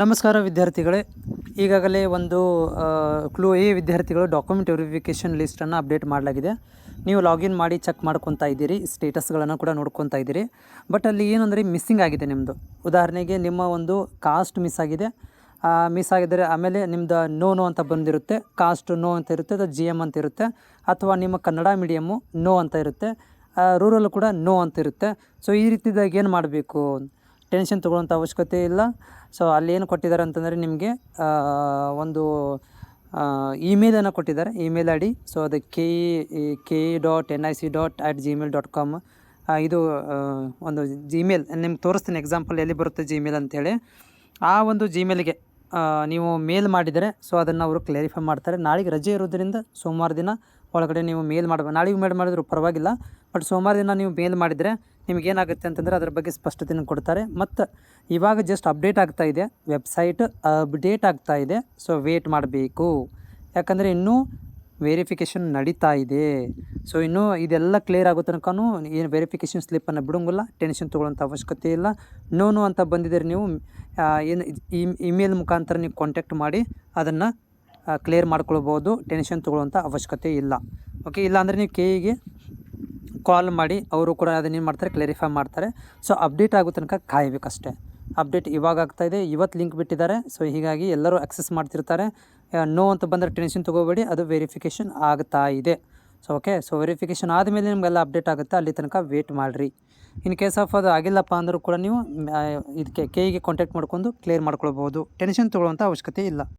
ನಮಸ್ಕಾರ ವಿದ್ಯಾರ್ಥಿಗಳೇ, ಈಗಾಗಲೇ ಒಂದು ಕ್ಲೂ ಎ ವಿದ್ಯಾರ್ಥಿಗಳು ಡಾಕ್ಯುಮೆಂಟ್ ವೆರಿಫಿಕೇಷನ್ ಲಿಸ್ಟನ್ನು ಅಪ್ಡೇಟ್ ಮಾಡಲಾಗಿದೆ. ನೀವು ಲಾಗಿನ್ ಮಾಡಿ ಚೆಕ್ ಮಾಡ್ಕೊತಾ ಇದ್ದೀರಿ, ಸ್ಟೇಟಸ್ಗಳನ್ನು ಕೂಡ ನೋಡ್ಕೊತಾ ಇದ್ದೀರಿ. ಬಟ್ ಅಲ್ಲಿ ಏನಂದರೆ ಮಿಸ್ಸಿಂಗ್ ಆಗಿದೆ ನಿಮ್ಮದು. ಉದಾಹರಣೆಗೆ ನಿಮ್ಮ ಒಂದು ಕಾಸ್ಟ್ ಮಿಸ್ ಆಗಿದೆ. ಮಿಸ್ ಆಗಿದ್ದರೆ ಆಮೇಲೆ ನಿಮ್ಮದು ನೋ ಅಂತ ಬಂದಿರುತ್ತೆ, ಕಾಸ್ಟ್ ನೋ ಅಂತ ಇರುತ್ತೆ, ಅದು GM ಅಂತ ಇರುತ್ತೆ, ಅಥವಾ ನಿಮ್ಮ ಕನ್ನಡ ಮೀಡಿಯಮ್ಮು ನೋ ಅಂತ ಇರುತ್ತೆ, ರೂರಲ್ ಕೂಡ ನೋ ಅಂತ ಇರುತ್ತೆ. ಸೊ ಈ ರೀತಿದಾಗ ಏನು ಮಾಡಬೇಕು, ಟೆನ್ಷನ್ ತೊಗೊಳ್ಳೋಂಥ ಅವಶ್ಯಕತೆ ಇಲ್ಲ. ಸೊ ಅಲ್ಲೇನು ಕೊಟ್ಟಿದ್ದಾರೆ ಅಂತಂದರೆ ನಿಮಗೆ ಒಂದು ಇಮೇಲನ್ನು ಕೊಟ್ಟಿದ್ದಾರೆ, ಇಮೇಲ್ ID. ಸೊ ಅದು ke.nic.@gmail.com. ಇದು ಒಂದು ಜಿಮೇಲ್ ನಿಮ್ಗೆ ತೋರಿಸ್ತೀನಿ, ಎಕ್ಸಾಂಪಲ್ ಎಲ್ಲಿ ಬರುತ್ತೆ ಜಿಮೇಲ್ ಅಂತೇಳಿ. ಆ ಒಂದು ಜಿಮೇಲ್ಗೆ ನೀವು ಮೇಲ್ ಮಾಡಿದರೆ ಸೊ ಅದನ್ನು ಅವರು ಕ್ಲಾರಿಫೈ ಮಾಡ್ತಾರೆ. ನಾಳೆಗೆ ರಜೆ ಇರೋದ್ರಿಂದ ಸೋಮವಾರ ದಿನ ಒಳಗಡೆ ನೀವು ಮೇಲ್ ಮಾಡಬೇಕು. ನಾಳೆಗೆ ಮೇಲ್ ಮಾಡಿದ್ರು ಪರವಾಗಿಲ್ಲ, ಬಟ್ ಸೋಮವಾರ ದಿನ ನೀವು ಮೇಲ್ ಮಾಡಿದರೆ ನಿಮಗೇನಾಗುತ್ತೆ ಅಂತಂದರೆ ಅದ್ರ ಬಗ್ಗೆ ಸ್ಪಷ್ಟತೆಯನ್ನು ಕೊಡ್ತಾರೆ. ಮತ್ತು ಇವಾಗ ಜಸ್ಟ್ ಅಪ್ಡೇಟ್ ಆಗ್ತಾ ಇದೆ, ವೆಬ್ಸೈಟ್ ಅಪ್ಡೇಟ್ ಆಗ್ತಾ ಇದೆ. ಸೊ ವೇಟ್ ಮಾಡಬೇಕು, ಯಾಕಂದರೆ ಇನ್ನೂ ವೆರಿಫಿಕೇಷನ್ ನಡೀತಾ ಇದೆ. ಸೊ ಇನ್ನೂ ಇದೆಲ್ಲ ಕ್ಲಿಯರ್ ಆಗೋ ತನಕನೂ ಏನು ವೆರಿಫಿಕೇಷನ್ ಸ್ಲಿಪ್ಪನ್ನು ಬಿಡೋಂಗಿಲ್ಲ, ಟೆನ್ಷನ್ ತೊಗೊಳ್ಳೋಂಥ ಅವಶ್ಯಕತೆ ಇಲ್ಲ. ನೋ ಅಂತ ಬಂದಿದ್ದರೆ ನೀವು ಏನು ಇಮೇಲ್ ಮುಖಾಂತರ ನೀವು ಕಾಂಟ್ಯಾಕ್ಟ್ ಮಾಡಿ ಅದನ್ನು ಕ್ಲಿಯರ್ ಮಾಡ್ಕೊಳ್ಬೋದು. ಟೆನ್ಷನ್ ತೊಗೊಳ್ಳೋಂಥ ಅವಶ್ಯಕತೆ ಇಲ್ಲ. ಓಕೆ, ಇಲ್ಲಾಂದರೆ ನೀವು KEಗೆ ಕಾಲ್ ಮಾಡಿ, ಅವರು ಕೂಡ ಅದನ್ನೇನು ಮಾಡ್ತಾರೆ, ಕ್ಲಾರಿಫೈ ಮಾಡ್ತಾರೆ. ಸೊ ಅಪ್ಡೇಟ್ ಆಗೋ ತನಕ ಕಾಯಬೇಕಷ್ಟೇ. ಅಪ್ಡೇಟ್ ಇವಾಗ ಆಗ್ತಾಯಿದೆ, ಇವತ್ತು ಲಿಂಕ್ ಬಿಟ್ಟಿದ್ದಾರೆ. ಸೊ ಹೀಗಾಗಿ ಎಲ್ಲರೂ ಆಕ್ಸೆಸ್ ಮಾಡ್ತಿರ್ತಾರೆ. ನೋ ಅಂತ ಬಂದರೆ ಟೆನ್ಷನ್ ತೊಗೋಬೇಡಿ, ಅದು ವೆರಿಫಿಕೇಷನ್ ಆಗ್ತಾ ಇದೆ. ಸೊ ಓಕೆ, ಸೊ ವೆರಿಫಿಕೇಷನ್ ಆದಮೇಲೆ ನಿಮಗೆಲ್ಲ ಅಪ್ಡೇಟ್ ಆಗುತ್ತೆ, ಅಲ್ಲಿ ತನಕ ವೇಟ್ ಮಾಡಿರಿ. ಇನ್ ಕೇಸ್ ಆಫ್ ಅದು ಆಗಿಲ್ಲಪ್ಪ ಅಂದರೂ ಕೂಡ ನೀವು ಇದಕ್ಕೆ KEಗೆ ಕಾಂಟ್ಯಾಕ್ಟ್ ಮಾಡ್ಕೊಂಡು ಕ್ಲಿಯರ್ ಮಾಡ್ಕೊಳ್ಬೋದು. ಟೆನ್ಷನ್ ತೊಗೊಳ್ಳೋಂಥ ಅವಶ್ಯಕತೆ ಇಲ್ಲ.